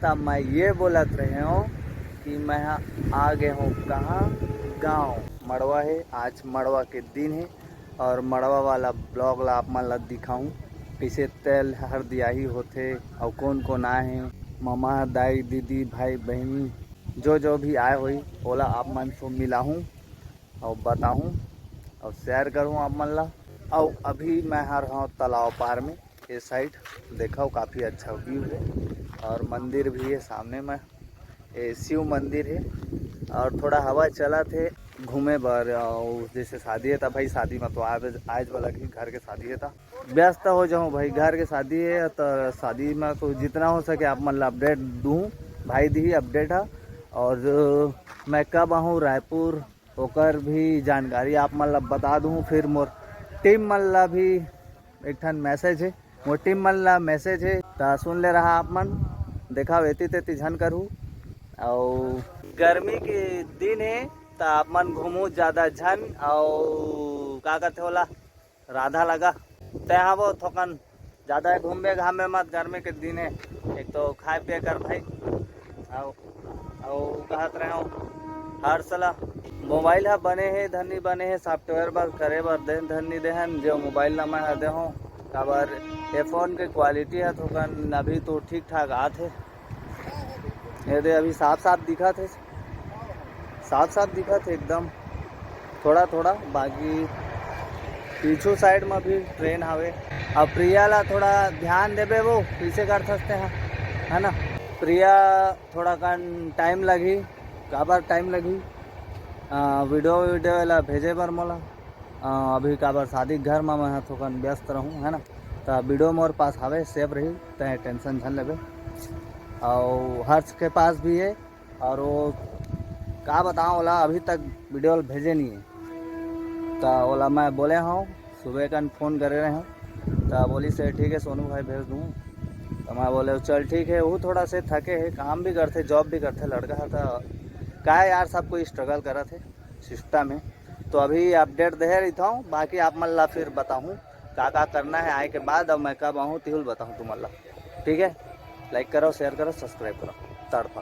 तब मैं ये बोलत रहे हूँ कि मैं आ गए हूँ कहाँ, गाँव। मड़वा है, आज मड़वा के दिन है और मड़वा वाला ब्लॉग ला आप मन ला दिखाऊँ कैसे तेल हर दियाही होते और कौन कौन आए हैं, मामा दाई दीदी भाई बहन जो भी आए हुई ओला आप मन से मिलाऊँ और बताऊँ और शेयर करूँ आप मन ला। और अभी मैं हर हूँ तालाब पार में, इस साइड देखा काफ़ी अच्छा व्यू है और मंदिर भी है सामने में, ये शिव मंदिर है। और थोड़ा हवा चला थे घूमे बर, जैसे शादी है था भाई, शादी में तो आज वाला की घर के शादी है था, व्यस्त हो जाऊँ भाई, घर के शादी है तो शादी में तो जितना हो सके आप मतलब अपडेट दूँ, भाई दी अपडेट है। और मैं कब आऊँ रायपुर होकर भी जानकारी आप मतलब बता दूँ। फिर मोर टीम मन ला भी एक ठन मैसेज है, मोर टीम मन ला मैसेज है तो सुन ले रहा आप मन, देखा वेती तेती झन करूँ। और गर्मी के दिन है तो आप मन घूमू ज़्यादा झन और का कहते होला राधा लगा तहाँ वो थोकन ज़्यादा घूमे घामे मत, गर्मी के दिन है, एक तो खाए पिए कर भाई। और कहत रहे हूँ हर सला मोबाइल हा बने है धनी बने है सॉफ्टवेयर बर करे बर देन धनी देहन जो मोबाइल ला मैं दे हूँ काबर ये फ़ोन के क्वालिटी है थोकन अभी तो ठीक ठाक आते, ये दे अभी साफ साफ दिखा थे, साफ साफ दिखा थे एकदम, थोड़ा थोड़ा बाकी पीछू साइड में भी ट्रेन हवे। अब प्रिया ला थोड़ा ध्यान देबे, वो पीछे कर सकते हैं है ना। प्रिया थोड़ा कन टाइम लगी, काबर टाइम लगी वीडियो ला भेजे बर मोला, अभी काबर शादी घर में मैं थोकन व्यस्त रहूँ है ना, तो वीडियो मोर पास हवे सेव रही तय टेंशन झन लेबे। और हर्ष के पास भी है और वो का बताऊँ ओला अभी तक वीडियो भेजे नहीं है, तो ओला मैं बोले हूँ सुबह का फ़ोन करे रहे हैं तो बोली से ठीक है सोनू भाई भेज दूँ, तो मैं बोले चल ठीक है। वो थोड़ा से थके है, काम भी करते जॉब भी करते लड़का है, तो क्या यार सब कोई स्ट्रगल करा थे सिस्टम में। तो अभी अपडेट दे रहता हूँ, बाकी आप मन ला फिर बताऊँ का करना है आए के बाद, अब मैं कब आऊँ तिहुल बताऊँ तुम ला, ठीक है। लाइक करो शेयर करो सब्सक्राइब करो तड़पा।